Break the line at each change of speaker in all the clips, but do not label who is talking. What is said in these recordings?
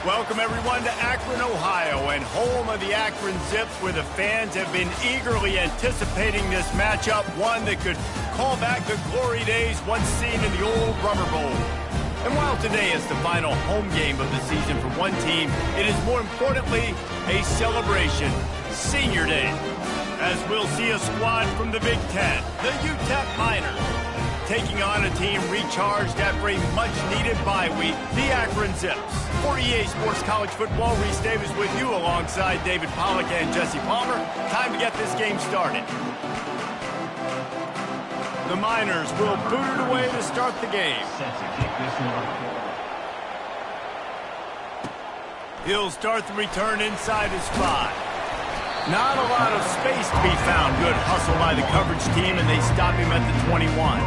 Welcome, everyone, to Akron, Ohio, and home of the Akron Zips, where the fans have been eagerly anticipating this matchup, one that could call back the glory days once seen in the old Rubber Bowl. And while today is the final home game of the season for one team, it is more importantly a celebration, Senior Day, as we'll see a squad from the Big Ten, the UTEP Miners, taking on a team recharged after a much-needed bye week, the Akron Zips. For EA Sports College Football, Reese Davis with you alongside David Pollack and Jesse Palmer. Time to get this game started. The Miners will boot it away to start the game. He'll start the return inside his 5. Not a lot of space to be found. Good hustle by the coverage team, and they stop him at the 21.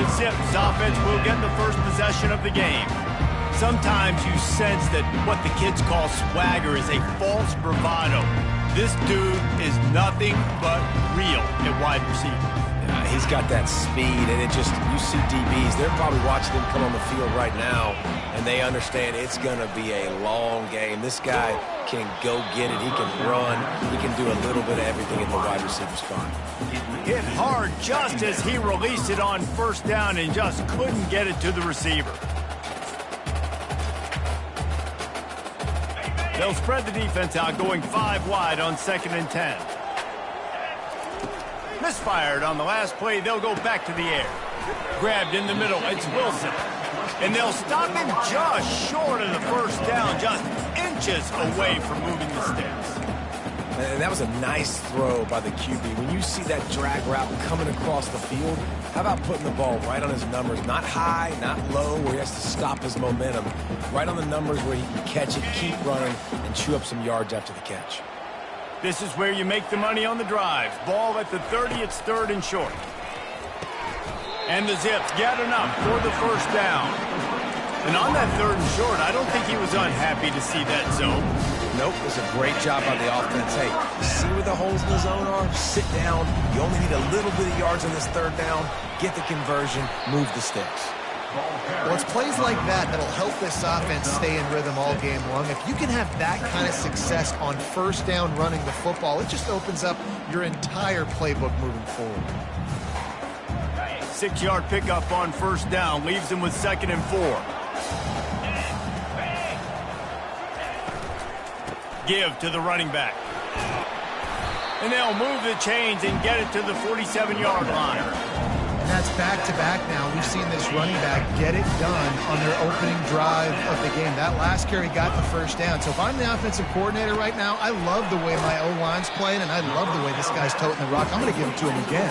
The Zips offense will get the first possession of the game. Sometimes you sense that what the kids call swagger is a false bravado. This dude is nothing but real at wide receiver.
He's got that speed, and you see DBs, they're probably watching him come on the field right now, and they understand it's going to be a long game. This guy can go get it. He can run. He can do a little bit of everything at the wide receiver spot.
Hit hard just as he released it on first down and just couldn't get it to the receiver. They'll spread the defense out, going 5 wide on 2nd and 10. Misfired on the last play. They'll go back to the air. Grabbed in the middle. It's Wilson. And they'll stop him just short of the first down, just inches away from moving the sticks.
And that was a nice throw by the QB. When you see that drag route coming across the field, how about putting the ball right on his numbers? Not high, not low, where he has to stop his momentum. Right on the numbers where he can catch it, keep running, and chew up some yards after the catch.
This is where you make the money on the drives. Ball at the 30, it's 3rd and short. And the Zips get enough for the first down. And on that 3rd and short, I don't think he was unhappy to see that zone.
Nope, it was a great job by the offense. Hey, see where the holes in the zone are? Sit down. You only need a little bit of yards on this 3rd down. Get the conversion, move the sticks.
Well, it's plays like that that'll help this offense stay in rhythm all game long. If you can have that kind of success on first down running the football, it just opens up your entire playbook moving forward.
6-yard pickup on first down leaves him with 2nd and 4. Give to the running back. And they'll move the chains and get it to the 47-yard line.
And that's back-to-back now. We've seen this running back get it done on their opening drive of the game. That last carry got the first down. So if I'm the offensive coordinator right now, I love the way my O-line's playing, and I love the way this guy's toting the rock. I'm going to give it to him again.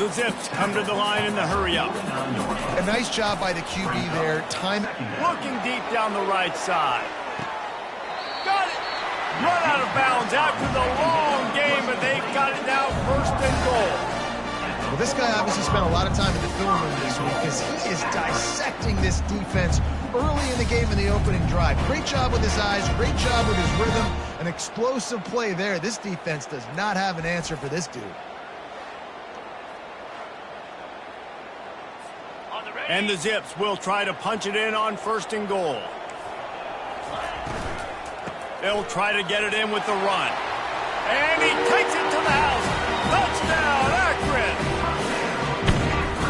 The Zips come to the line in the hurry-up.
A nice job by the QB there. Time
looking deep down the right side. Got it! Run out of bounds after the long game, but they've got it now 1st and goal.
Well, this guy obviously spent a lot of time in the film room this week because he is dissecting this defense early in the game in the opening drive. Great job with his eyes, great job with his rhythm, an explosive play there. This defense does not have an answer for this dude.
And the Zips will try to punch it in on 1st and goal. They'll try to get it in with the run. And he takes it to the house. Touchdown, Akron!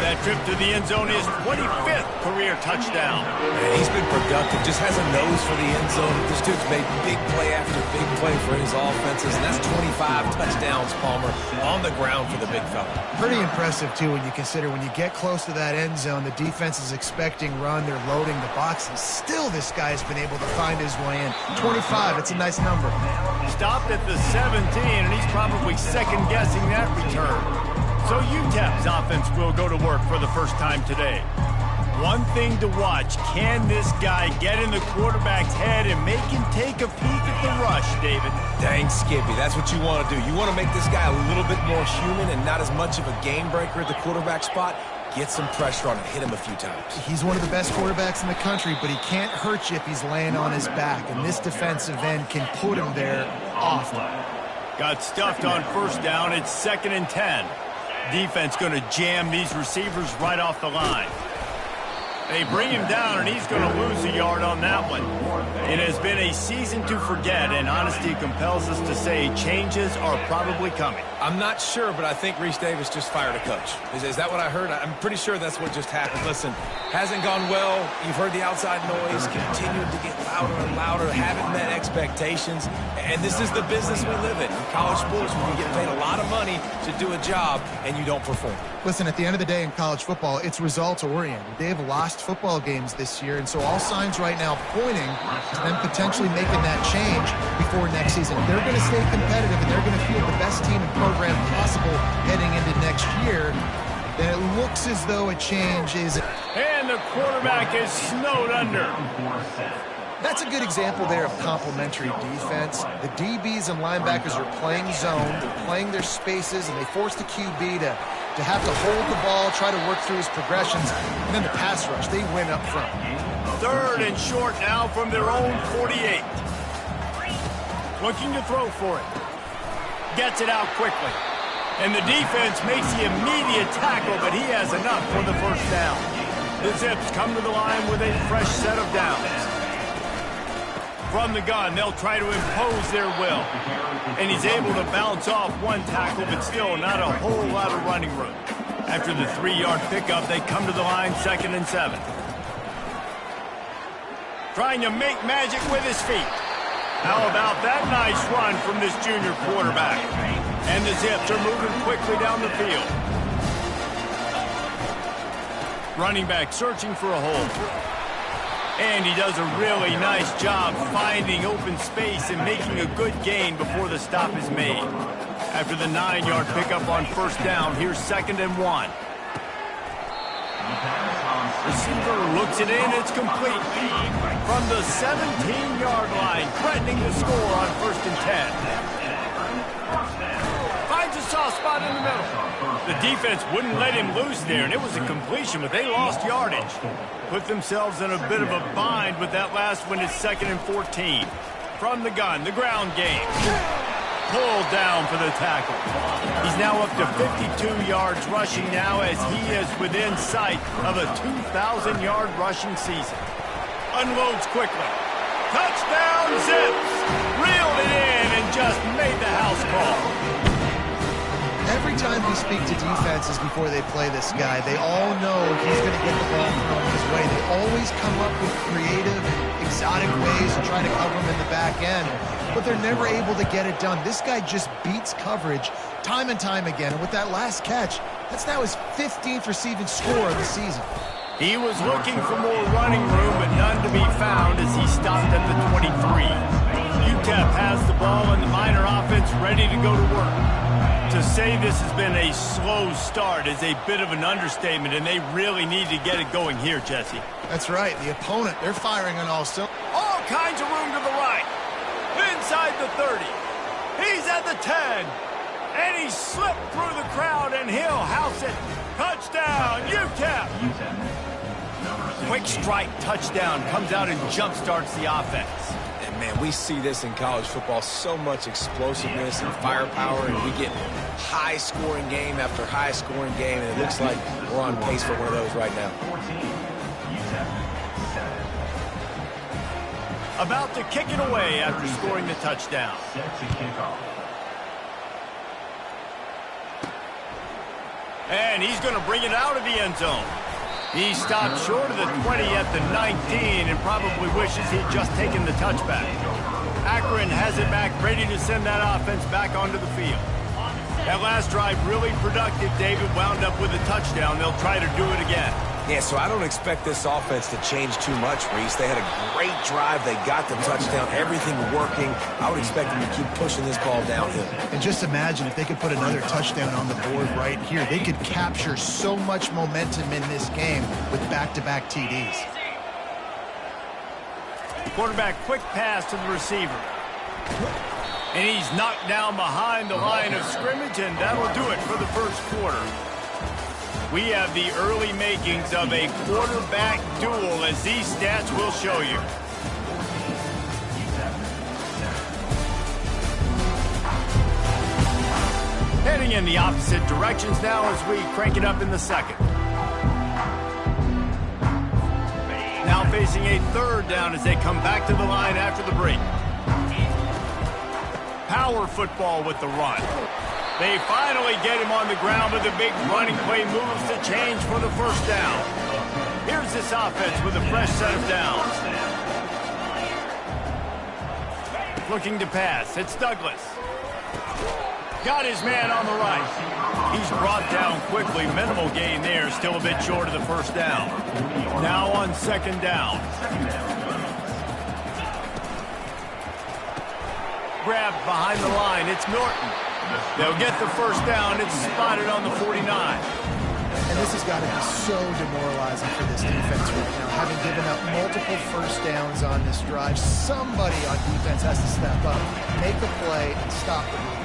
That trip to the end zone is 25th career touchdown.
Man, he's been productive, just has a nose for the end zone. This dude's made big play after big play for his offenses, and that's 25 touchdowns, Palmer, on the ground for the big fella.
Pretty impressive, too, when you consider when you get close to that end zone, the defense is expecting run, they're loading the box, and still this guy's been able to find his way in. 25, it's a nice number.
Stopped at the 17, and he's probably second-guessing that return. So UTEP's offense will go to work for the first time today. One thing to watch, can this guy get in the quarterback's head and make him take a peek at the rush, David?
Dang, Skippy, that's what you want to do. You want to make this guy a little bit more human and not as much of a game breaker at the quarterback spot. Get some pressure on him, hit him a few times.
He's one of the best quarterbacks in the country, but he can't hurt you if he's laying on his back, and this defensive end can put him there often.
Got stuffed on first down. It's 2nd and 10. Defense going to jam these receivers right off the line. They bring him down, and he's going to lose a yard on that one. It has been a season to forget, and honesty compels us to say changes are probably coming.
I'm not sure, but I think Reese Davis just fired a coach. Is that what I heard? I'm pretty sure that's what just happened. Listen, hasn't gone well. You've heard the outside noise, continued to get louder and louder, haven't met expectations, and this is the business we live in college sports, where you get paid a lot of money to do a job, and you don't perform.
Listen, at the end of the day in college football, it's results-oriented. They've lost football games this year, and so all signs right now pointing to them potentially making that change before next season. They're going to stay competitive, and they're going to field the best team and program possible heading into next year. Then it looks as though a change is...
And the quarterback is snowed under.
That's a good example there of complementary defense. The DBs and linebackers are playing zone, they're playing their spaces, and they force the QB to have to hold the ball, try to work through his progressions, and then the pass rush, they win up front.
3rd and short now from their own 48. Looking to throw for it. Gets it out quickly. And the defense makes the immediate tackle, but he has enough for the first down. The Zips come to the line with a fresh set of downs. From the gun, they'll try to impose their will. And he's able to bounce off one tackle, but still not a whole lot of running room. After the 3-yard pickup, they come to the line 2nd and 7. Trying to make magic with his feet. How about that nice run from this junior quarterback? And the Zips are moving quickly down the field. Running back searching for a hole. And he does a really nice job finding open space and making a good gain before the stop is made. After the 9-yard pickup on 1st down, here's 2nd and 1. Receiver looks it in, it's complete. From the 17-yard line, threatening to score on 1st and 10. Finds a soft spot in the middle. The defense wouldn't let him loose there, and it was a completion, but they lost yardage. Put themselves in a bit of a bind with that last one. It's 2nd and 14. From the gun, the ground game. Pulled down for the tackle. He's now up to 52 yards rushing now as he is within sight of a 2,000-yard rushing season. Unloads quickly. Touchdown, Zips! Reeled it in and just made the house call.
Every time we speak to defenses before they play this guy, they all know he's going to get the ball thrown his way. They always come up with creative, exotic ways to try to cover him in the back end, but they're never able to get it done. This guy just beats coverage time and time again, and with that last catch, that's now his 15th receiving score of the season.
He was looking for more running room, but none to be found as he stopped at the 23. UTEP has the ball, and the Miner offense ready to go to work. To say this has been a slow start is a bit of an understatement, and they really need to get it going here, Jesse.
That's right. The opponent, they're firing on all cylinders.
All kinds of room to the right. Inside the 30. He's at the 10. And he slipped through the crowd, and he'll house it. Touchdown, UTEP. Quick strike touchdown comes out and jump-starts the offense.
And, man, we see this in college football, so much explosiveness and firepower, and we get high-scoring game after high-scoring game, and it looks like we're on pace for one of those right now.
About to kick it away after scoring the touchdown. And he's going to bring it out of the end zone. He stopped short of the 20 at the 19 and probably wishes he'd just taken the touchback. Akron has it back, ready to send that offense back onto the field. That last drive really productive. David wound up with a touchdown. They'll try to do it again.
Yeah, so I don't expect this offense to change too much, Reese. They had a great drive. They got the touchdown. Everything working. I would expect them to keep pushing this ball downhill.
And just imagine if they could put another touchdown on the board right here. They could capture so much momentum in this game with back-to-back TDs.
Quarterback quick pass to the receiver. And he's knocked down behind the line of scrimmage, and that'll do it for the first quarter. We have the early makings of a quarterback duel, as these stats will show you. Heading in the opposite directions now as we crank it up in the second. facing a third down as they come back to the line after the break. Power football with the run. They finally get him on the ground, but the big running play moves to change for the first down. Here's this offense with a fresh set of downs. Looking to pass. It's Douglas. Got his man on the right. He's brought down quickly. Minimal gain there. Still a bit short of the first down. Now on second down. Grab behind the line. It's Norton. They'll get the first down. It's spotted on the 49.
And this has got to be so demoralizing for this defense right now. Having given up multiple first downs on this drive, somebody on defense has to step up, make a play, and stop the move.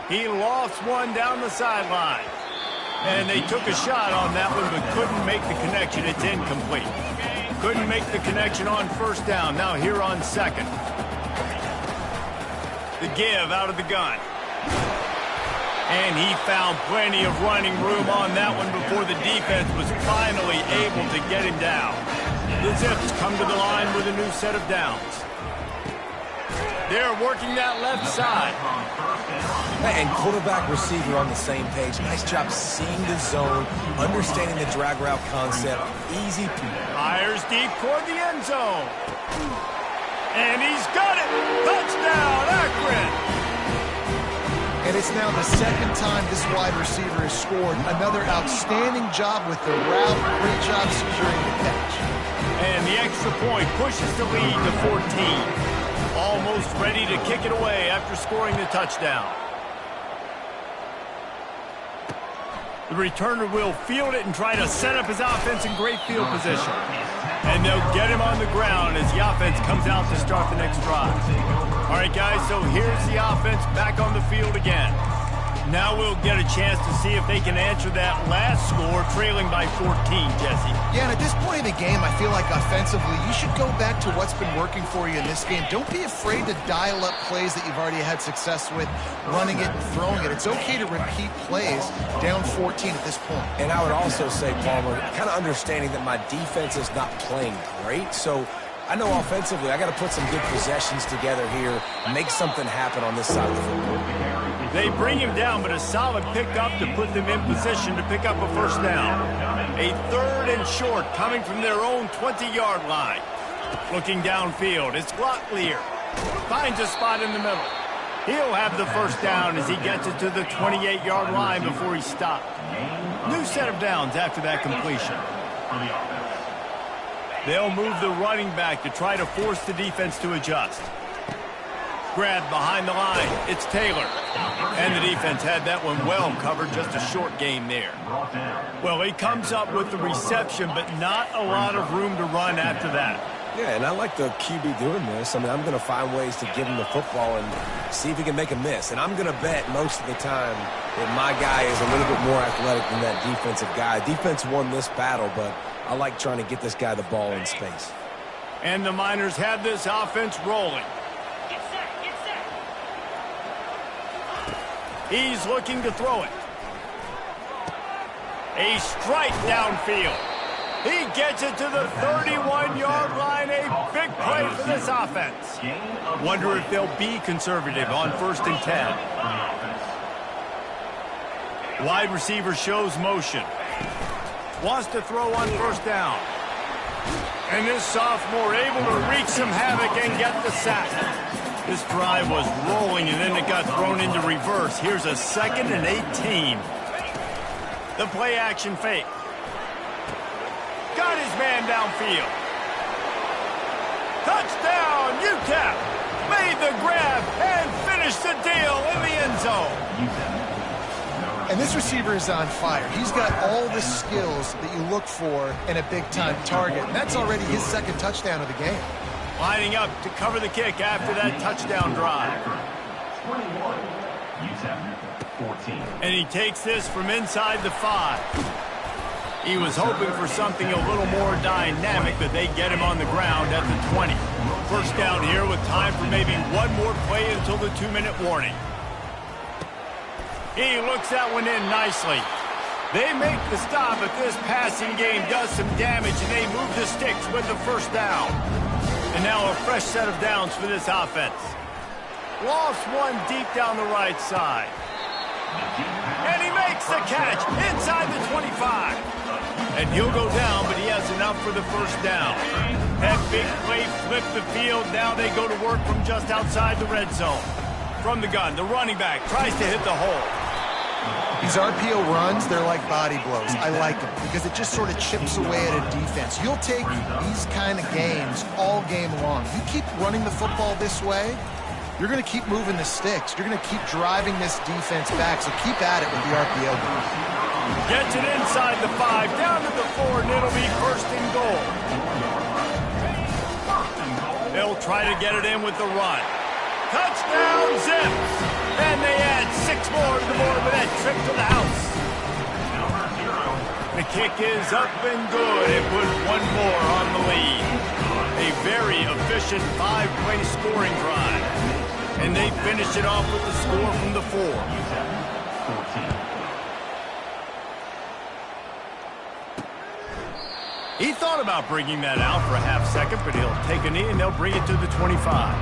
He lost one down the sideline. And they took a shot on that one, but couldn't make the connection. It's incomplete. Couldn't make the connection on first down. Now here on second. The give out of the gun. And he found plenty of running room on that one before the defense was finally able to get him down. The Zips come to the line with a new set of downs. They're working that left side.
And quarterback receiver on the same page. Nice job seeing the zone, understanding the drag route concept. Easy.
Fires deep toward the end zone. And he's got it. Touchdown, Akron.
And it's now the second time this wide receiver has scored. Another outstanding job with the route. Great job securing the catch.
And the extra point pushes the lead to 14. Almost ready to kick it away after scoring the touchdown. The returner will field it and try to set up his offense in great field position. And they'll get him on the ground as the offense comes out to start the next drive. All right, guys, so here's the offense back on the field again. Now we'll get a chance to see if they can answer that last score, trailing by 14, Jesse.
Yeah, and at this point in the game, I feel like offensively, you should go back to what's been working for you in this game. Don't be afraid to dial up plays that you've already had success with, running it and throwing it. It's okay to repeat plays down 14 at this point.
And I would also say, Palmer, kind of understanding that my defense is not playing great, so I know offensively I got to put some good possessions together here, make something happen on this side of the football.
They bring him down, but a solid pickup to put them in position to pick up a first down. A third and short coming from their own 20-yard line. Looking downfield, it's Locklear. Finds a spot in the middle. He'll have the first down as he gets it to the 28-yard line before he stopped. New set of downs after that completion. They'll move the running back to try to force the defense to adjust. Grab behind the line. It's Taylor. And the defense had that one well covered, just a short gain there. Well, he comes up with the reception, but not a lot of room to run after that.
Yeah, and I like the QB doing this. I mean, I'm going to find ways to give him the football and see if he can make a miss. And I'm going to bet most of the time that my guy is a little bit more athletic than that defensive guy. Defense won this battle, but I like trying to get this guy the ball in space.
And the Miners have this offense rolling. He's looking to throw it. A strike downfield. He gets it to the 31-yard line. A big play for this offense. Wonder if they'll be conservative on 1st and 10. Wide receiver shows motion. Wants to throw on first down. And this sophomore able to wreak some havoc and get the sack. This drive was rolling, and then it got thrown into reverse. Here's a 2nd and 18. The play-action fake. Got his man downfield. Touchdown, UTEP. Made the grab and finished the deal in the end zone.
And this receiver is on fire. He's got all the skills that you look for in a big-time target. And that's already his 2nd touchdown of the game.
Lining up to cover the kick after that touchdown drive.
21, UTEP 14.
And he takes this from inside the 5. He was hoping for something a little more dynamic, but they get him on the ground at the 20. First down here with time for maybe one more play until the 2-minute warning. He looks that one in nicely. They make the stop, but this passing game does some damage, and they move the sticks with the first down. And now a fresh set of downs for this offense. Lofts one deep down the right side. And he makes the catch inside the 25. And he'll go down, but he has enough for the first down. That big play flipped the field. Now they go to work from just outside the red zone. From the gun, the running back tries to hit the hole.
These RPO runs, they're like body blows. I like them because it just sort of chips away at a defense. You'll take these kind of games all game long. You keep running the football this way, you're going to keep moving the sticks. You're going to keep driving this defense back, so keep at it with the RPO.
Gets it inside the 5, down to the 4, and it'll be first and goal. They'll try to get it in with the run. Touchdown, Zips! And they add 6 more to the board with that trip to the house. The kick is up and good. It puts 1 more on the lead. A very efficient 5-play scoring drive. And they finish it off with the score from the 4. He thought about bringing that out for a half second, but he'll take a knee and they'll bring it to the 25.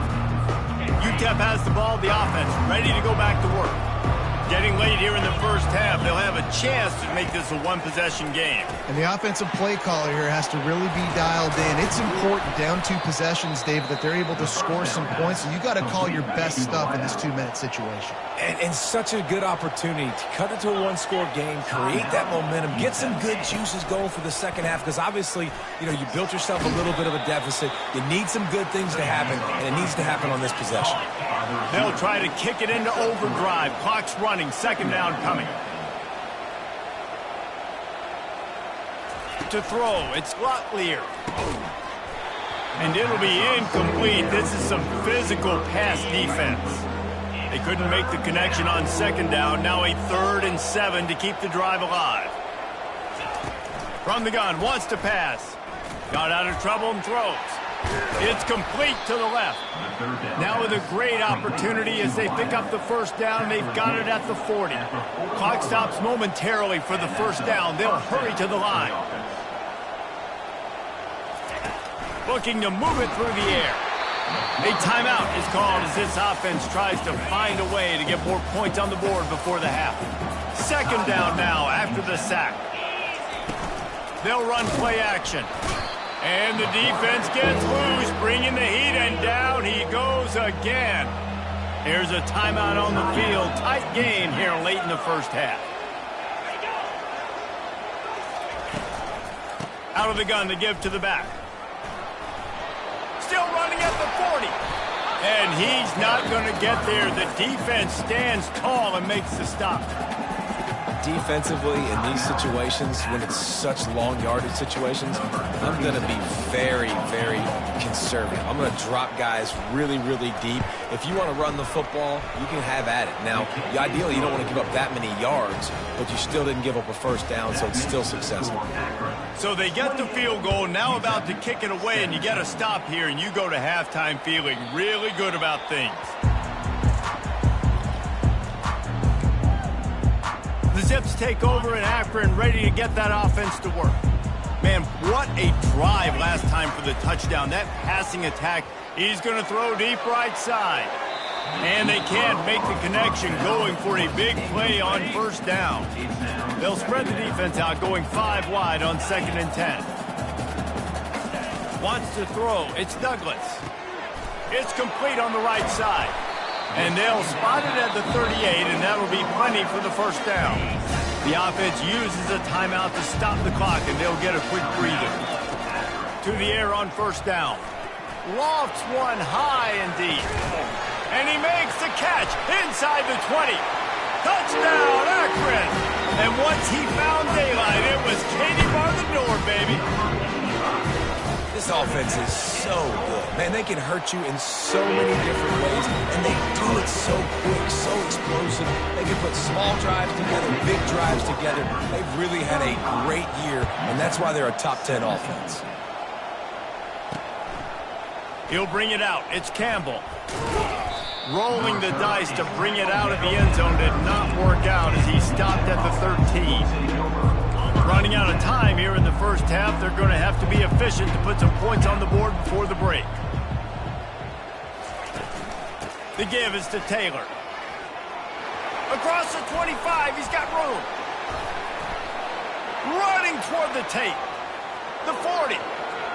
UTEP has the ball, the offense ready to go back to work. Getting late here in the first half, they'll have a chance to make this a one-possession game.
And the offensive play caller here has to really be dialed in. It's important down 2 possessions, David, that they're able to score some points. So you got to call your best stuff in this 2-minute situation.
And such a good opportunity to cut it to a 1-score game, create that momentum, get some good juices going for the second half, because obviously, you built yourself a little bit of a deficit. You need some good things to happen, and it needs to happen on this possession.
They'll try to kick it into overdrive. Clock's running. Second down coming. To throw, it's Lotlier. And it'll be incomplete. This is some physical pass defense. They couldn't make the connection on second down. Now a 3rd and 7 to keep the drive alive. From the gun, wants to pass. Got out of trouble and throws. It's complete to the left. Now with a great opportunity as they pick up the first down. They've got it at the 40. Clock stops momentarily for the first down. They'll hurry to the line. Looking to move it through the air. A timeout is called as this offense tries to find a way to get more points on the board before the half. Second down now after the sack. They'll run play action. And the defense gets loose, bringing the heat, and down he goes again. Here's a timeout on the field. Tight game here late in the first half. Out of the gun to give to the back. Still running at the 40. And he's not going to get there. The defense stands tall and makes the stop.
Defensively, in these situations, when it's such long yardage situations, I'm going to be very, very conservative. I'm going to drop guys really, really deep. If you want to run the football, you can have at it. Now, ideally, you don't want to give up that many yards, but you still didn't give up a first down, so it's still successful.
So they get the field goal, now about to kick it away, and you get a stop here, and you go to halftime feeling really good about things. The Zips take over in Akron, ready to get that offense to work. Man, what a drive last time for the touchdown. That passing attack, he's going to throw deep right side. And they can't make the connection, going for a big play on first down. They'll spread the defense out, going 5 wide on 2nd and 10. Wants to throw. It's Douglas. It's complete on the right side. And they'll spot it at the 38, and that'll be plenty for the first down. The offense uses a timeout to stop the clock, and they'll get a quick breather. To the air on first down. Lofts one high and deep. And he makes the catch inside the 20. Touchdown, Akron! And once he found daylight, it was Katie bar the door, baby.
This offense is so good. Man, they can hurt you in so many different ways, and they do it so quick, so explosive. They can put small drives together, big drives together. They've really had a great year, and that's why they're a top 10 offense.
He'll bring it out. It's Campbell. Rolling the dice to bring it out of the end zone did not work out as he stopped at the 13. half, they're going to have to be efficient to put some points on the board before the break. The give is to Taylor. Across the 25, he's got room. Running toward the tape. The 40,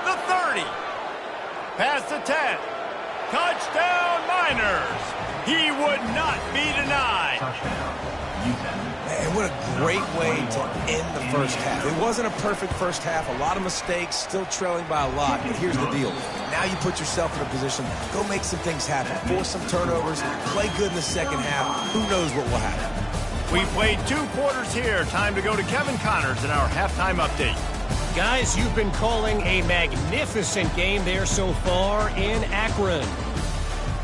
the 30. Past the 10. Touchdown, Miners. He would not be denied.
Touchdown, UTEP.
Man, what a great way to end the first half. It wasn't a perfect first half. A lot of mistakes, still trailing by a lot. But here's the deal. Now you put yourself in a position, go make some things happen. Force some turnovers, play good in the second half. Who knows what will happen.
We played 2 quarters here. Time to go to Kevin Connors in our halftime update.
Guys, you've been calling a magnificent game there so far in Akron.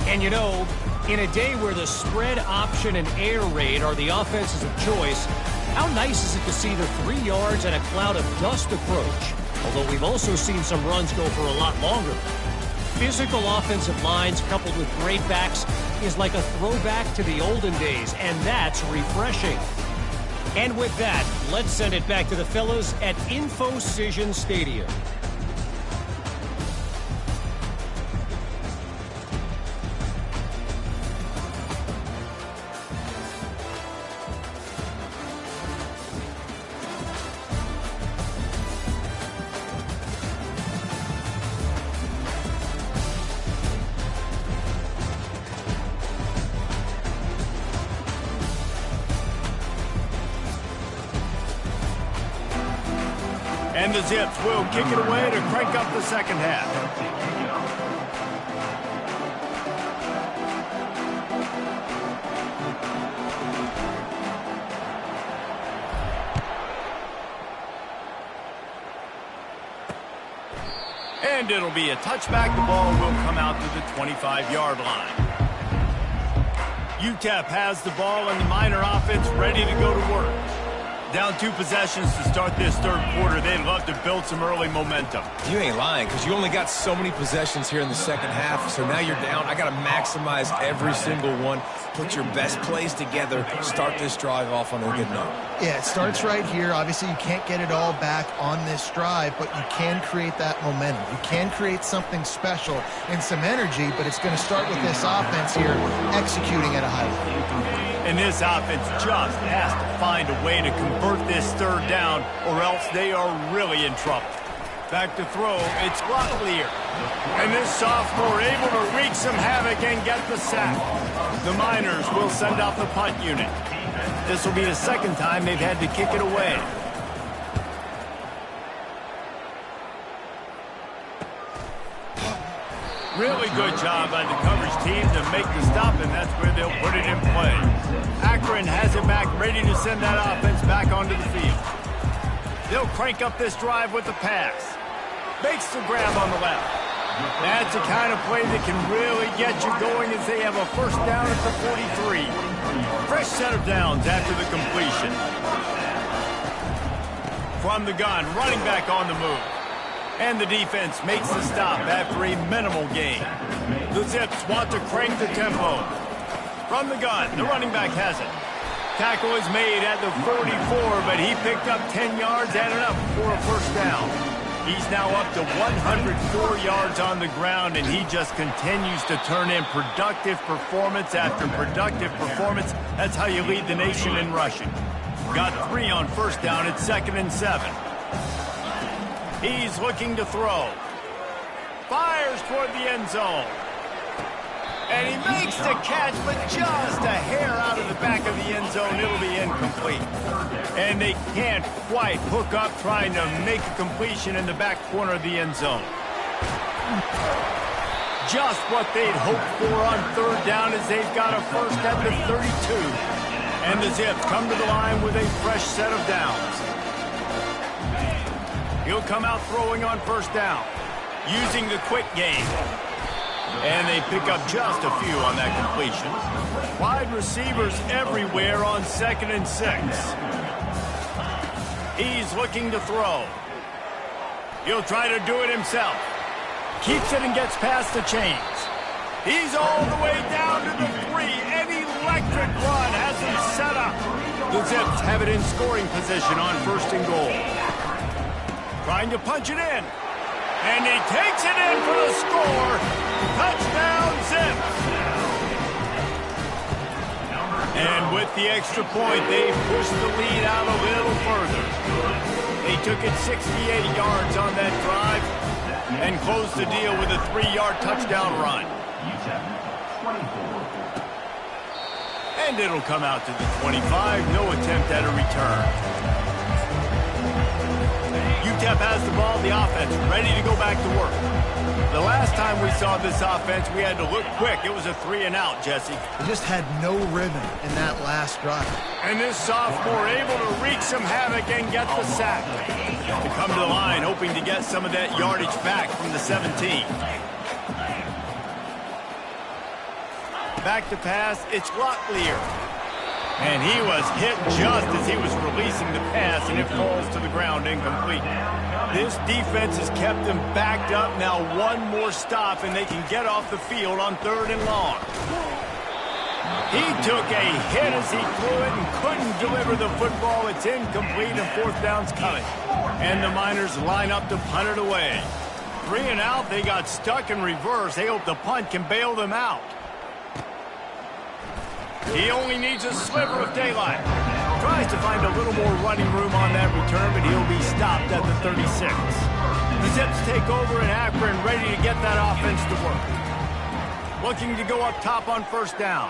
And you know, in a day where the spread option and air raid are the offenses of choice, how nice is it to see the 3 yards and a cloud of dust approach? Although we've also seen some runs go for a lot longer. Physical offensive lines coupled with great backs is like a throwback to the olden days, and that's refreshing. And with that, let's send it back to the fellas at InfoCision Stadium.
And the Zips will kick it away to crank up the second half. And it'll be a touchback. The ball will come out to the 25-yard line. UTEP has the ball and the Miner offense ready to go to work. Down 2 possessions to start this third quarter. They'd love to build some early momentum.
You ain't lying, because you only got so many possessions here in the second half, so now you're down. I got to maximize every single one, put your best plays together, start this drive off on a good note.
Yeah, it starts right here. Obviously, you can't get it all back on this drive, but you can create that momentum. You can create something special and some energy, but it's going to start with this offense here executing at a high level.
And this offense just has to find a way to convert this third down, or else they are really in trouble. Back to throw, it's clear. And this sophomore able to wreak some havoc and get the sack. The Miners will send out the punt unit. This will be the second time they've had to kick it away. Really good job by the coverage team to make the stop, and that's where they'll put it in play. Akron has it back, ready to send that offense back onto the field. They'll crank up this drive with the pass. Makes the grab on the left. That's the kind of play that can really get you going as they have a first down at the 43. Fresh set of downs after the completion. From the gun, running back on the move. And the defense makes the stop after a minimal gain. The Zips want to crank the tempo. From the gun, the running back has it. Tackle is made at the 44, but he picked up 10 yards and enough for a first down. He's now up to 104 yards on the ground, and he just continues to turn in productive performance after productive performance. That's how you lead the nation in rushing. Got 3 on first down at 2nd and 7. He's looking to throw. Fires toward the end zone. And he makes the catch, but just a hair out of the back of the end zone. It'll be incomplete. And they can't quite hook up trying to make a completion in the back corner of the end zone. Just what they'd hoped for on third down as they've got a first at the 32. And the Zips come to the line with a fresh set of downs. He'll come out throwing on first down, using the quick game. And they pick up just a few on that completion. Wide receivers everywhere on 2nd and 6. He's looking to throw. He'll try to do it himself. Keeps it and gets past the chains. He's all the way down to the 3. An electric run has him set up. The Zips have it in scoring position on 1st and goal. Trying to punch it in. And he takes it in for the score. Touchdown, Zips. And with the extra point, they pushed the lead out a little further. They took it 68 yards on that drive and closed the deal with a 3-yard touchdown run. And it'll come out to the 25. No attempt at a return. UTEP has the ball, the offense ready to go back to work. The last time we saw this offense, we had to look quick. It was a 3-and-out, Jesse.
They just had no rhythm in that last drive.
And this sophomore able to wreak some havoc and get the sack. To come to the line, hoping to get some of that yardage back from the 17. Back to pass, it's Locklear. And he was hit just as he was releasing the pass, and it falls to the ground incomplete. This defense has kept them backed up. Now one more stop, and they can get off the field on 3rd and long. He took a hit as he threw it and couldn't deliver the football. It's incomplete, and 4th down's coming. And the Miners line up to punt it away. 3-and-out, they got stuck in reverse. They hope the punt can bail them out. He only needs a sliver of daylight. Tries to find a little more running room on that return, but he'll be stopped at the 36. The Zips take over in Akron, ready to get that offense to work. Looking to go up top on 1st down.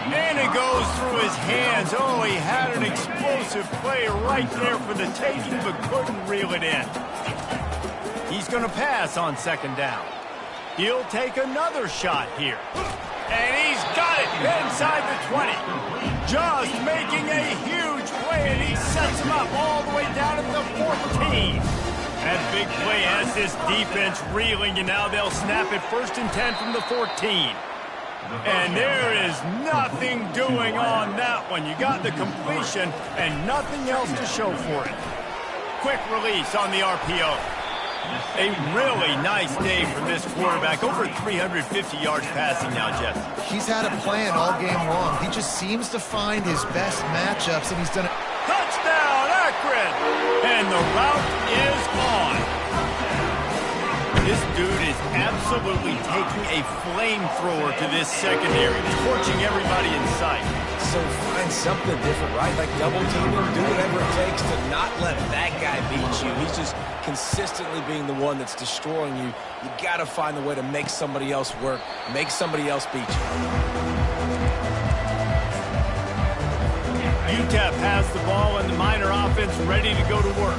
And it goes through his hands. Oh, he had an explosive play right there for the taking, but couldn't reel it in. He's going to pass on 2nd down. He'll take another shot here. And he's got it inside the 20. Just making a huge play, and he sets him up all the way down at the 14. That big play has this defense reeling, and now they'll snap it 1st and 10 from the 14. And there is nothing doing on that one. You got the completion and nothing else to show for it. Quick release on the RPO. A really nice day from this quarterback. Over 350 yards passing now, Jeff. He's had a plan all game long. He just seems to find his best matchups, and he's done it. Touchdown, Akron! And the route is on. This dude is absolutely taking a flamethrower to this secondary, torching everybody in sight.
So find something different, right? Like double team him, do whatever it takes to not let that guy beat you. He's just consistently being the one that's destroying you. You got to find a way to make somebody else work, make somebody else beat you.
UTEP has the ball and the Miner offense ready to go to work.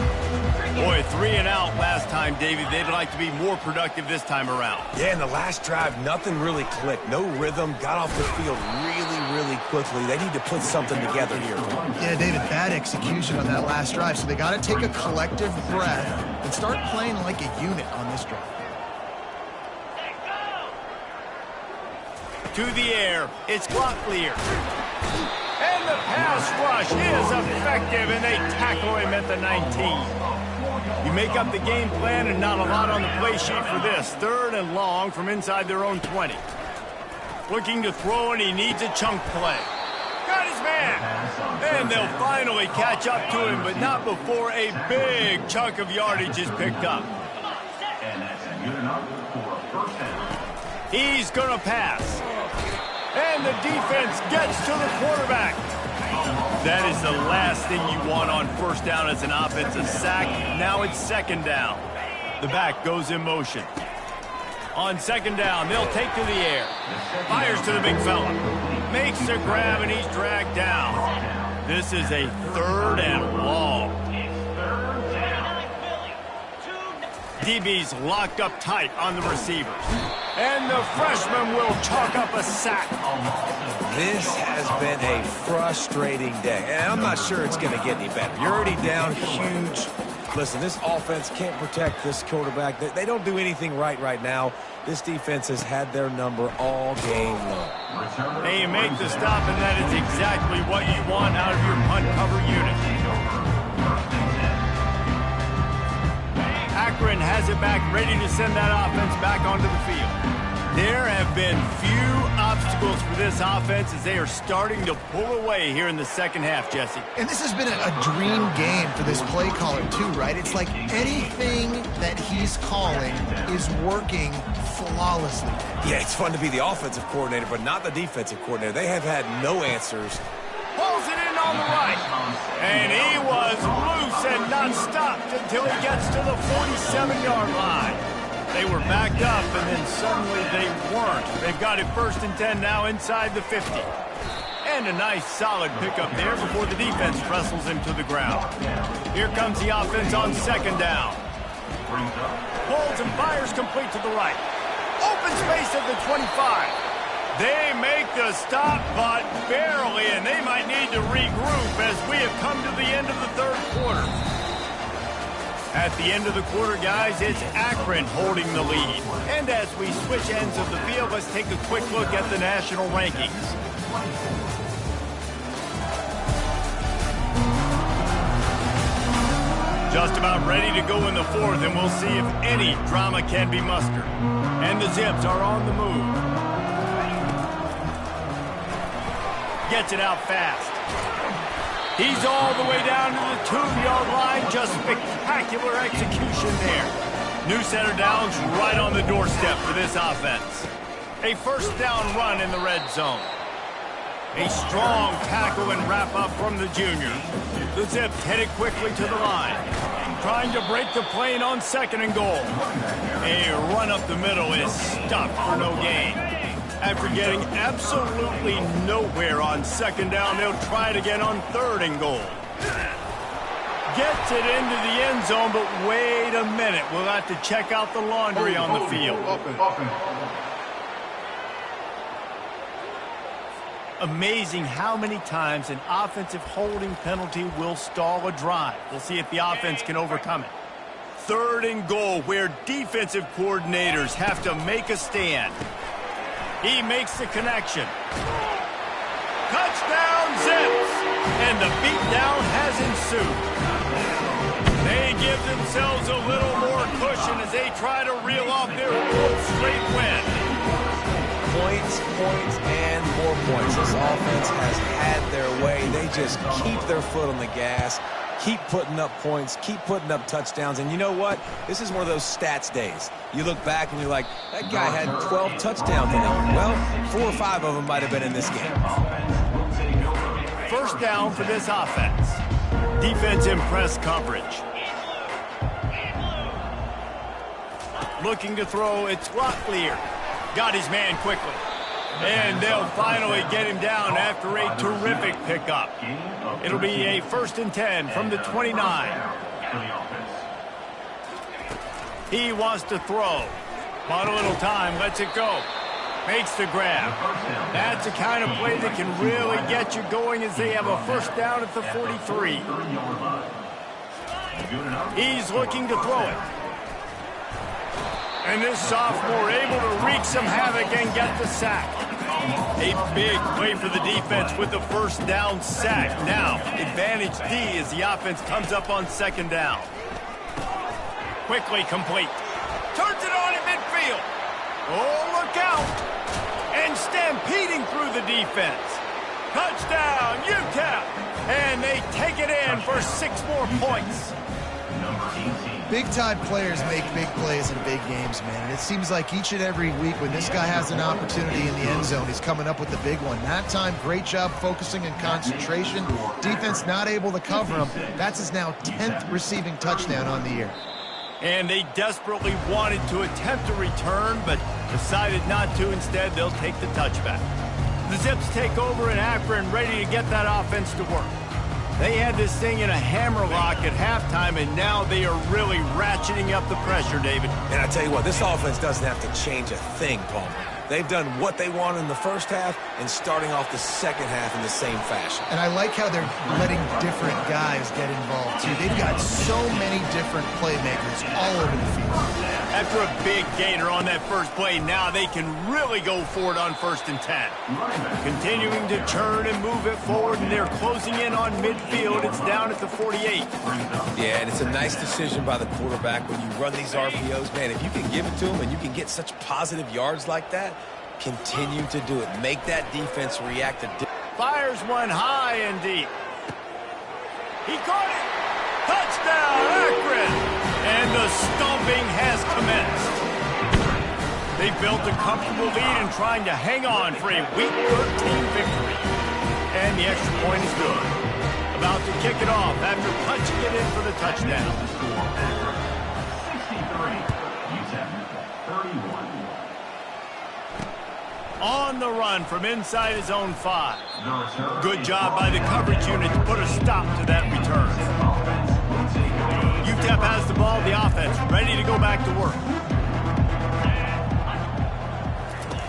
Boy, 3-and-out last time, David. They'd like to be more productive this time around.
Yeah, in the last drive, nothing really clicked. No rhythm, got off the field really quickly. They need to put something together here.
Yeah, David, bad execution on that last drive, so they got to take a collective breath and start playing like a unit on this drive.
To the air, it's Locklear. And the pass rush is effective, and they tackle him at the 19. You make up the game plan and not a lot on the play sheet for this. 3rd and long from inside their own 20. Looking to throw, and he needs a chunk play. Got his man. And they'll finally catch up to him, but not before a big chunk of yardage is picked up. He's going to pass. And the defense gets to the quarterback. That is the last thing you want on 1st down as an offensive sack. Now it's 2nd down. The back goes in motion. On 2nd down, they'll take to the air. Fires to the big fella. Makes the grab, and he's dragged down. This is a 3rd and long. DB's locked up tight on the receivers. And the freshman will chalk up a sack.
This has been a frustrating day, and I'm not sure it's going to get any better. You're already down huge. Listen, this offense can't protect this quarterback. They don't do anything right now. This defense has had their number all game long.
They make the stop, and that is exactly what you want out of your punt cover unit. Akron has it back, ready to send that offense back onto the field. There have been few obstacles for this offense as they are starting to pull away here in the second half, Jesse.
And this has been a dream game for this play caller too, right? It's like anything that he's calling is working flawlessly.
Yeah, it's fun to be the offensive coordinator, but not the defensive coordinator. They have had no answers.
Pulls it in on the right. And he was loose and not stopped until he gets to the 47-yard line. They were backed up, and then suddenly they weren't. They've got it 1st and 10 now inside the 50. And a nice, solid pickup there before the defense wrestles him to the ground. Here comes the offense on 2nd down. Pulls and fires complete to the right. Open space at the 25. They make the stop, but barely, and they might need to regroup as we have come to the end of the 3rd quarter. At the end of the quarter, guys, it's Akron holding the lead. And as we switch ends of the field, let's take a quick look at the national rankings. Just about ready to go in the 4th, and we'll see if any drama can be mustered. And the Zips are on the move. Gets it out fast. He's all the way down to the 2-yard line. Just spectacular execution there. New center downs right on the doorstep for this offense. A 1st down run in the red zone. A strong tackle and wrap up from the junior. The Zips headed quickly to the line. Trying to break the plane on 2nd and goal. A run up the middle is stopped for no gain. After getting absolutely nowhere on 2nd down, they'll try it again on 3rd and goal. Gets it into the end zone, but wait a minute. We'll have to check out the laundry on the field. Amazing how many times an offensive holding penalty will stall a drive. We'll see if the offense can overcome it. 3rd and goal, where defensive coordinators have to make a stand. He makes the connection. Touchdown, Zips! And the beatdown has ensued. They give themselves a little more cushion as they try to reel off their 4th straight win.
Points, and more points. This offense has had their way. They just keep their foot on the gas, keep putting up points, keep putting up touchdowns. And you know what? This is one of those stats days. You look back and you're like, that guy had 12 touchdowns in it. Well, 4 or 5 of them might have been in this game.
1st down for this offense. Defense in press coverage. Looking to throw, it's Locklear. Got his man quickly. And they'll finally get him down after a terrific pickup. It'll be a 1st and 10 from the 29. He wants to throw. Bought a little time, lets it go. Makes the grab. That's the kind of play that can really get you going as they have a 1st down at the 43. He's looking to throw it. And this sophomore able to wreak some havoc and get the sack. A big play for the defense with the 1st down sack. Now, advantage D as the offense comes up on 2nd down. Quickly complete. Turns it on in midfield. Oh, look out. And stampeding through the defense. Touchdown, UTEP. And they take it in for 6 more points.
Big-time players make big plays in big games, man. And it seems like each and every week when this guy has an opportunity in the end zone, he's coming up with the big one. That time, great job focusing and concentration. Defense not able to cover him. That's his now 10th receiving touchdown on the year.
And they desperately wanted to attempt a return, but decided not to. Instead, they'll take the touchback. The Zips take over in Akron, ready to get that offense to work. They had this thing in a hammerlock at halftime, and now they are really ratcheting up the pressure, David.
And I tell you what, this offense doesn't have to change a thing, Palmer. They've done what they wanted in the 1st half and starting off the 2nd half in the same fashion.
And I like how they're letting different guys get involved, too. They've got so many different playmakers all over the field.
After a big gainer on that 1st play, now they can really go for it on 1st and 10. Continuing to turn and move it forward, and they're closing in on midfield. It's down at the 48.
Yeah, and it's a nice decision by the quarterback when you run these RPOs. Man, if you can give it to them and you can get such positive yards like that, Continue to do it. Make that defense react.
Fires one high and deep. He caught it. Touchdown, Akron. And the stomping has commenced. They built a comfortable lead and trying to hang on for a Week 13 victory. And the extra point is good. About to kick it off after punching it in for the touchdown.
63, UTEP 31.
On the run from inside his own 5. Good job by the coverage unit to put a stop to that return. UTEP has the ball, the offense, ready to go back to work.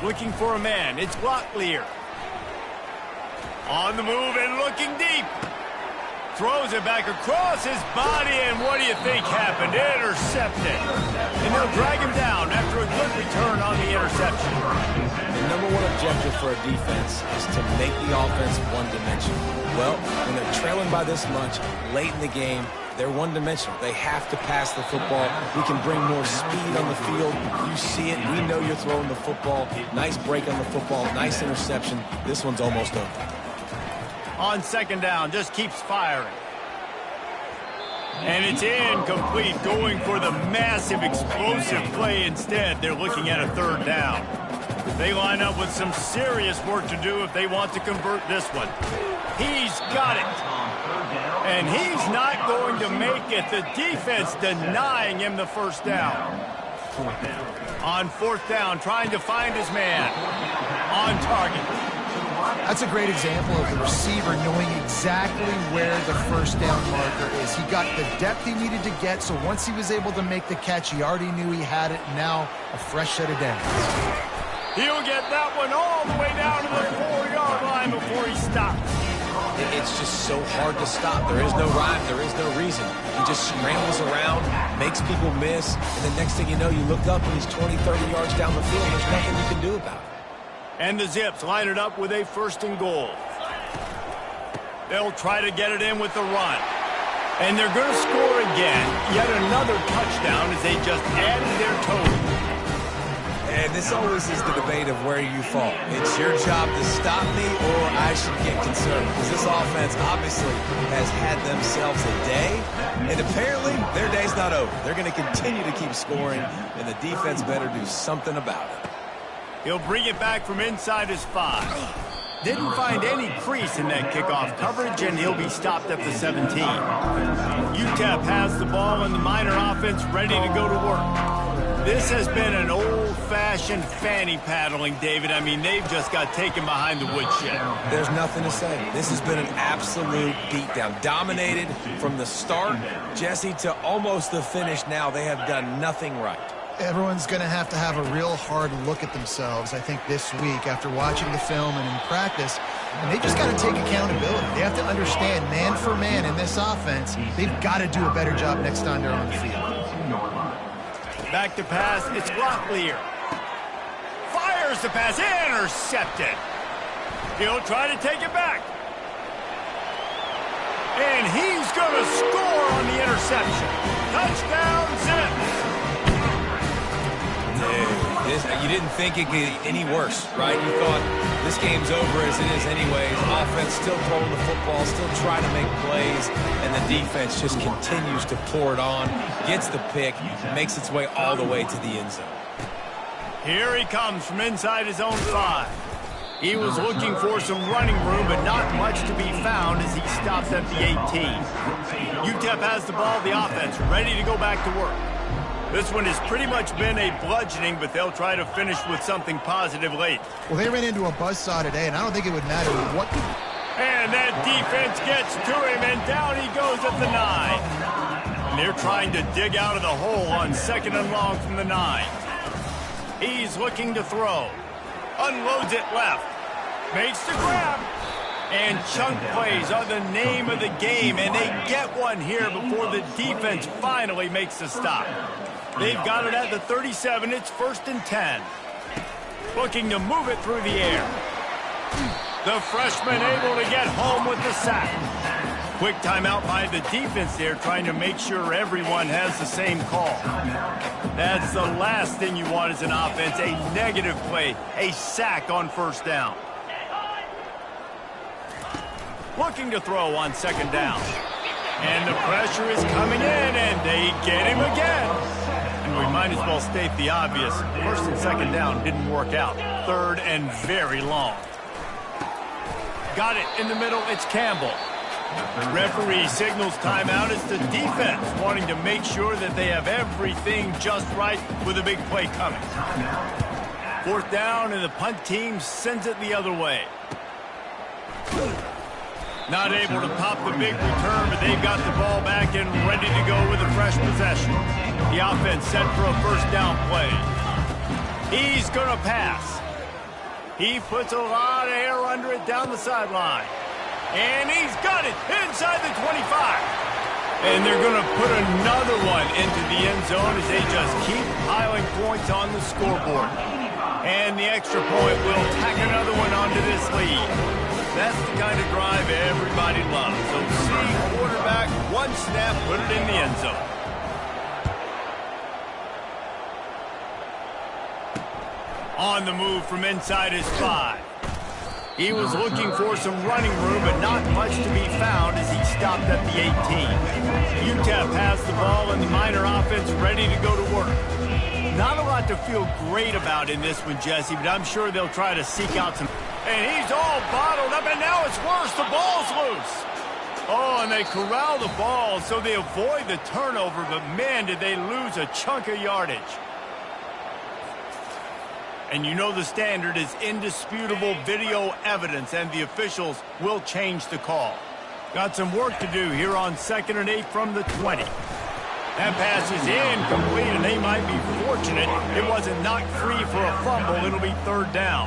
Looking for a man, it's Locklear. On the move and looking deep. Throws it back across his body, and what do you think happened? Intercepted. And they'll drag him down after a good return on the interception.
The number one objective for a defense is to make the offense one-dimensional. Well, when they're trailing by this much late in the game, they're one-dimensional. They have to pass the football. We can bring more speed on the field. You see it. We know you're throwing the football. Nice break on the football. Nice interception. This one's almost over.
On second down, just keeps firing. And it's incomplete, going for the massive explosive play instead. They're looking at a third down. They line up with some serious work to do if they want to convert this one. He's got it. And he's not going to make it. The defense denying him the first down. On fourth down, trying to find his man. On target.
That's a great example of the receiver knowing exactly where the first down marker is. He got the depth he needed to get, so once he was able to make the catch, he already knew he had it. Now, a fresh set of downs.
He'll get that one all the way down to the 4-yard line before he stops.
It's just so hard to stop. There is no rhyme. There is no reason. He just scrambles around, makes people miss, and the next thing you know, you look up and he's 20, 30 yards down the field. There's nothing you can do about it.
And the Zips line it up with a 1st and goal. They'll try to get it in with the run. And they're going to score again. Yet another touchdown as they just added their total.
And this always is the debate of where you fall. It's your job to stop me or I should get concerned. Because this offense obviously has had themselves a day. And apparently their day's not over. They're going to continue to keep scoring. And the defense better do something about it.
He'll bring it back from inside his 5. Didn't find any crease in that kickoff coverage, and he'll be stopped at the 17. UTEP has the ball and the Miner offense ready to go to work. This has been an old-fashioned fanny paddling, David. I mean, they've just got taken behind the woodshed.
There's nothing to say. This has been an absolute beatdown. Dominated from the start, Jesse, to almost the finish now. They have done nothing right.
Everyone's going to have a real hard look at themselves, I think, this week after watching the film and in practice. And they just got to take accountability. They have to understand, man for man in this offense, they've got to do a better job next time they're on the field.
Back to pass, it's Locklear. Fires the pass, intercepted. He'll try to take it back. And he's going to score on the interception. Touchdown, Zips.
You didn't think it could get any worse, right? You thought this game's over as it is anyways. Offense still throwing the football, still trying to make plays, and the defense just continues to pour it on, gets the pick, makes its way all the way to the end zone.
Here he comes from inside his own 5. He was looking for some running room, but not much to be found as he stops at the 18. UTEP has the ball, the offense, ready to go back to work. This one has pretty much been a bludgeoning, but they'll try to finish with something positive late.
Well, they ran into a buzzsaw today, and I don't think it would matter what.
And that defense gets to him, and down he goes at the 9. And they're trying to dig out of the hole on 2nd and long from the 9. He's looking to throw. Unloads it left. Makes the grab. And chunk plays are the name of the game, and they get one here before the defense finally makes the stop. They've got it at the 37. It's 1st and 10. Looking to move it through the air. The freshman able to get home with the sack. Quick timeout by the defense there, trying to make sure everyone has the same call. That's the last thing you want as an offense, a negative play, a sack on first down. Looking to throw on second down. And the pressure is coming in, and they get him again. And we might as well state the obvious. First and second down didn't work out. Third and very long. Got it in the middle. It's Campbell. Referee signals timeout. It's the defense wanting to make sure that they have everything just right with a big play coming. Fourth down, and the punt team sends it the other way. Not able to pop the big return, but they've got the ball back and ready to go with a fresh possession. The offense set for a first down play. He's going to pass. He puts a lot of air under it down the sideline. And he's got it inside the 25. And they're going to put another one into the end zone as they just keep piling points on the scoreboard. And the extra point will tack another one onto this lead. That's the kind of drive everybody loves. So see quarterback, one snap, put it in the end zone. On the move from inside his 5. He was looking for some running room, but not much to be found as he stopped at the 18. UTEP has the ball and the Miner offense ready to go to work. Not a lot to feel great about in this one, Jesse, but I'm sure they'll try to seek out some. And he's all bottled up, and now it's worse. The ball's loose. Oh, and they corral the ball, so they avoid the turnover, but man, did they lose a chunk of yardage. And you know the standard is indisputable video evidence, and the officials will change the call. Got some work to do here on 2nd and 8 from the 20. That pass is incomplete, and they might be fortunate it wasn't knocked free for a fumble. It'll be third down.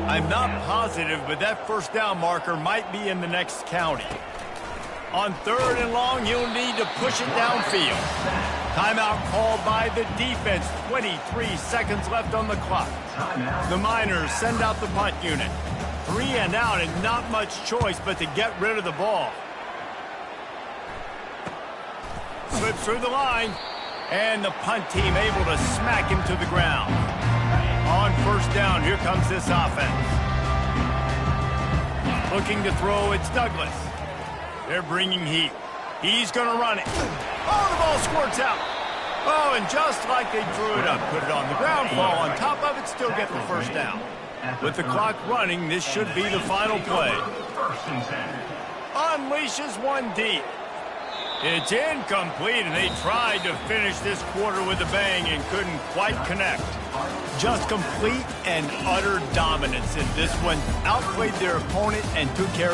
I'm not positive, but that first down marker might be in the next county. On third and long, you'll need to push it downfield. Timeout called by the defense. 23 seconds left on the clock. The Miners send out the punt unit. 3 and out, and not much choice but to get rid of the ball. Slips through the line, and the punt team able to smack him to the ground. On first down, here comes this offense. Looking to throw, it's Douglas. They're bringing heat. He's going to run it. Oh, the ball squirts out. Oh, and just like they drew it up, put it on the ground, fall on top of it, still get the first down. With the clock running, this should be the final play. Unleashes one deep. It's incomplete, and they tried to finish this quarter with a bang and couldn't quite connect. Just complete and utter dominance in this one. Outplayed their opponent and took care of